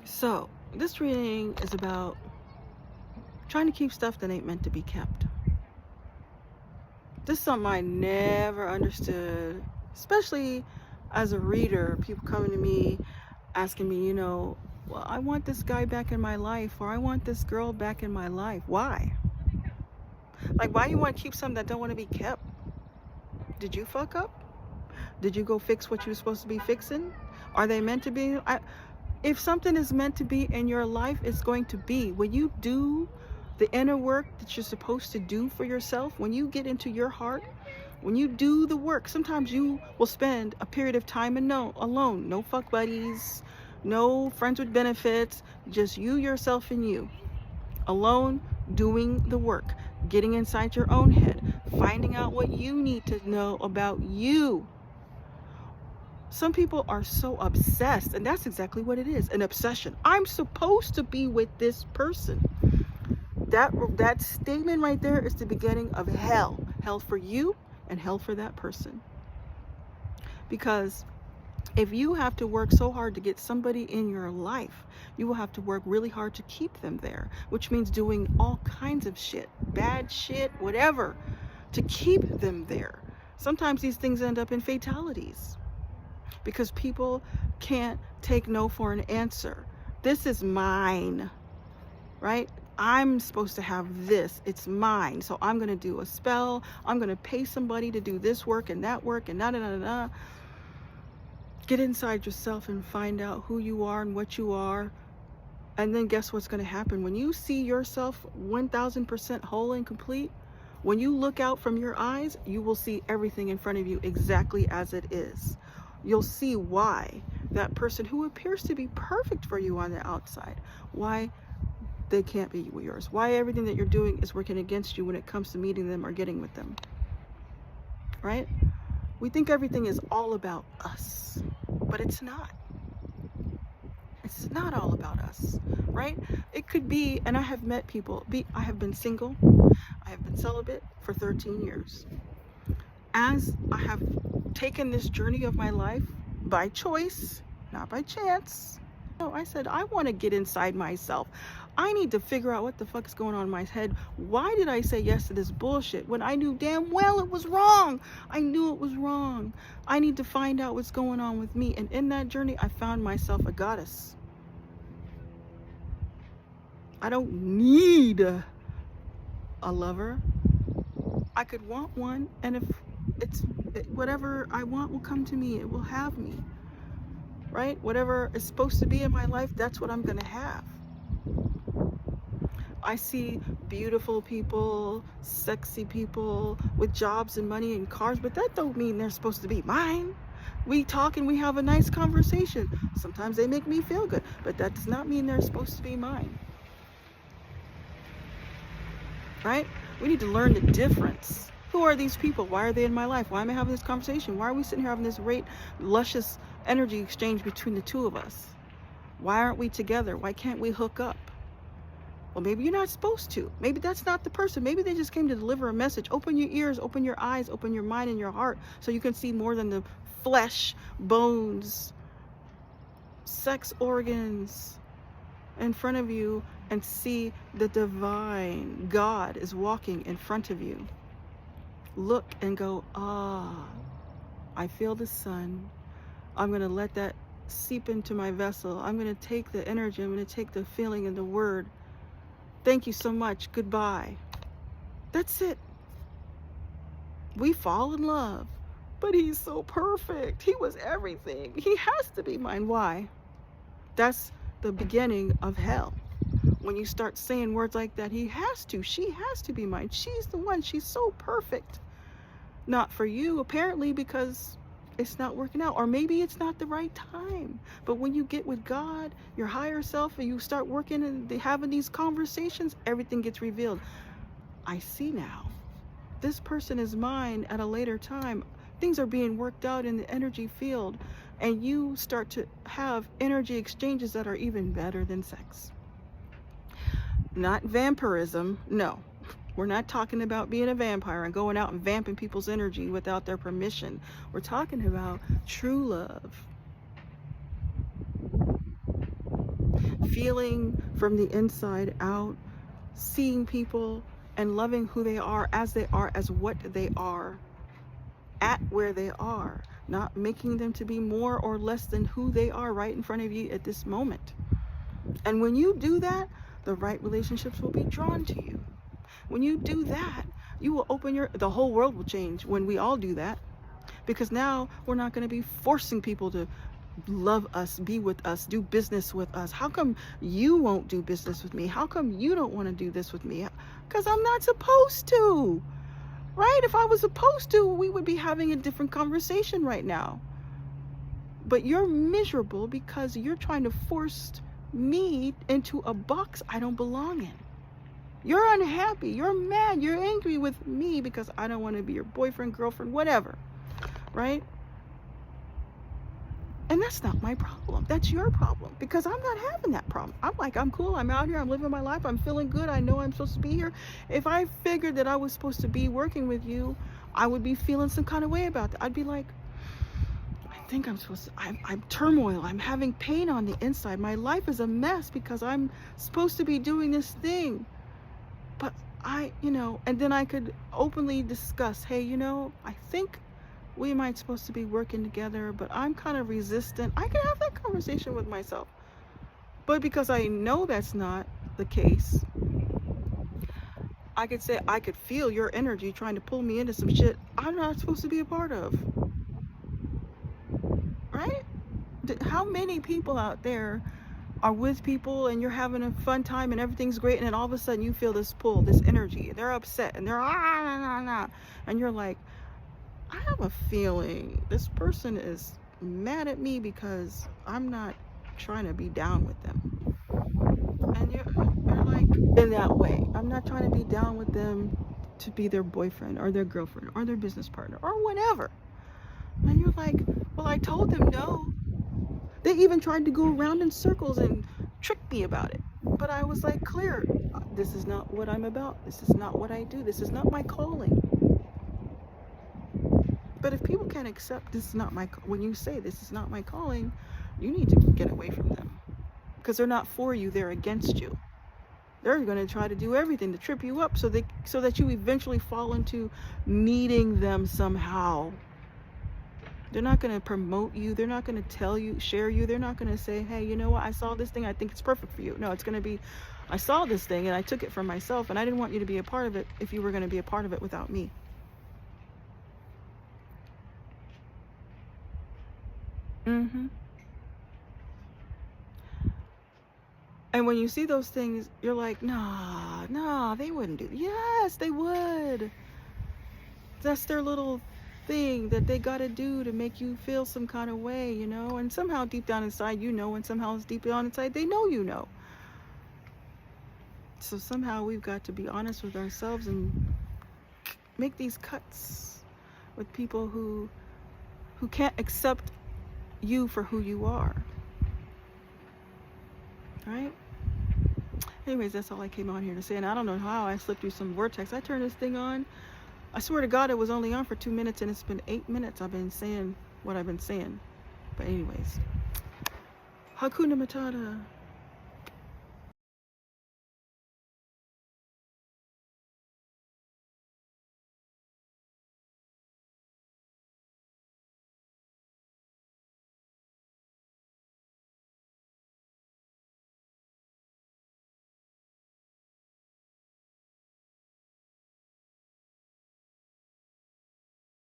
So, this reading is about trying to keep stuff that ain't meant to be kept. This is something I never understood, especially as a reader. People coming to me asking me, well, I want this guy back in my life, or I want this girl back in my life. Why? Like, why you want to keep something that don't want to be kept? Did you fuck up? Did you go fix what you were supposed to be fixing? Are they meant to be? If something is meant to be in your life, it's going to be. When you do the inner work that you're supposed to do for yourself, when you get into your heart, when you do the work, sometimes you will spend a period of time alone. No fuck buddies, no friends with benefits, just you, yourself, and you. Alone, doing the work, getting inside your own head, finding out what you need to know about you. Some people are so obsessed, and that's exactly what it is, an obsession. I'm supposed to be with this person. That statement right there is the beginning of hell. Hell for you and hell for that person. Because if you have to work so hard to get somebody in your life, you will have to work really hard to keep them there, which means doing all kinds of shit, bad shit, whatever, to keep them there. Sometimes these things end up in fatalities, because people can't take no for an answer. This is mine, right? I'm supposed to have this. It's mine. So I'm going to do a spell. I'm going to pay somebody to do this work and that work and da-da-da-da-da. Get inside yourself and find out who you are and what you are. And then guess what's going to happen? When you see yourself 1000% whole and complete, when you look out from your eyes, you will see everything in front of you exactly as it is. You'll see why that person who appears to be perfect for you on the outside, why they can't be yours, why everything that you're doing is working against you when it comes to meeting them or getting with them, right? We think everything is all about us, but it's not. It's not all about us, right? It could be, and I have met people, I have been single, I have been celibate for 13 years. As I have taken this journey of my life by choice, not by chance, I said, I want to get inside myself. I need to figure out what the fuck is going on in my head. Why did I say yes to this bullshit when I knew damn well it was wrong? I knew it was wrong. I need to find out what's going on with me. And in that journey, I found myself a goddess. I don't need a lover. I could want one, and if whatever I want will come to me. It will have me, right? Whatever is supposed to be in my life, that's what I'm gonna have. I see beautiful people, sexy people with jobs and money and cars, but that don't mean they're supposed to be mine. We talk and we have a nice conversation. Sometimes they make me feel good, but that does not mean they're supposed to be mine, right? We need to learn the difference. Who are these people? Why are they in my life? Why am I having this conversation? Why are we sitting here having this great, luscious energy exchange between the two of us? Why aren't we together? Why can't we hook up? Well, maybe you're not supposed to. Maybe that's not the person. Maybe they just came to deliver a message. Open your ears, open your eyes, open your mind and your heart so you can see more than the flesh, bones, sex organs in front of you, and see the divine. God is walking in front of you. Look and go, I feel the sun. I'm going to let that seep into my vessel. I'm going to take the energy. I'm going to take the feeling and the word. Thank you so much. Goodbye. That's it. We fall in love. But he's so perfect. He was everything. He has to be mine. Why? That's the beginning of hell. When you start saying words like that, he has to, she has to be mine. She's the one. She's so perfect. Not for you, apparently, because it's not working out. Or maybe it's not the right time. But when you get with God, your higher self, and you start working and having these conversations, everything gets revealed. I see now. This person is mine at a later time. Things are being worked out in the energy field. And you start to have energy exchanges that are even better than sex. Not vampirism, no. We're not talking about being a vampire and going out and vamping people's energy without their permission. We're talking about true love. feeling from the inside out, seeing people and loving who they are as what they are, at where they are, not making them to be more or less than who they are right in front of you at this moment. And when you do that, the right relationships will be drawn to you. When you do that, you will open the whole world will change when we all do that. Because now we're not going to be forcing people to love us, be with us, do business with us. How come you won't do business with me? How come you don't want to do this with me? Because I'm not supposed to, right? If I was supposed to, we would be having a different conversation right now. But you're miserable because you're trying to force me into a box I don't belong in. You're unhappy, you're mad, you're angry with me because I don't want to be your boyfriend, girlfriend, whatever, right? And that's not my problem. That's your problem, because I'm not having that problem. I'm like, I'm cool, I'm out here, I'm living my life, I'm feeling good, I know I'm supposed to be here. If I figured that I was supposed to be working with you, I would be feeling some kind of way about that. I'd be like, I think I'm supposed to, I'm turmoil, I'm having pain on the inside. My life is a mess because I'm supposed to be doing this thing. But and then I could openly discuss, hey, I think we might supposed to be working together, but I'm kind of resistant. I can have that conversation with myself. But because I know that's not the case, I could say, I could feel your energy trying to pull me into some shit I'm not supposed to be a part of. Right? How many people out there are with people and you're having a fun time and everything's great, and then all of a sudden you feel this pull, this energy, they're upset and they're and you're like, I have a feeling this person is mad at me because I'm not trying to be down with them. And you're like, in that way, I'm not trying to be down with them to be their boyfriend or their girlfriend or their business partner or whatever. And you're like, well, I told them no. They even tried to go around in circles and trick me about it. But I was like, clear, this is not what I'm about. This is not what I do. This is not my calling. But if people can't accept this is not when you say this is not my calling, you need to get away from them. Because they're not for you, they're against you. They're going to try to do everything to trip you up so that you eventually fall into needing them somehow. They're not going to promote you. They're not going to tell you, share you. They're not going to say, hey, you know what? I saw this thing. I think it's perfect for you. No, it's going to be, I saw this thing and I took it for myself, and I didn't want you to be a part of it if you were going to be a part of it without me. And when you see those things, you're like, nah, they wouldn't do. Yes, they would. That's their little thing that they got to do to make you feel some kind of way, and somehow deep down inside and somehow deep down inside they know. So somehow we've got to be honest with ourselves and make these cuts with people who can't accept you for who you are. Right? Anyways, that's all I came on here to say, and I don't know how I slipped through some vortex. I turned this thing on. I swear to God, it was only on for 2 minutes, and it's been 8 minutes I've been saying what I've been saying. But anyways, Hakuna Matata.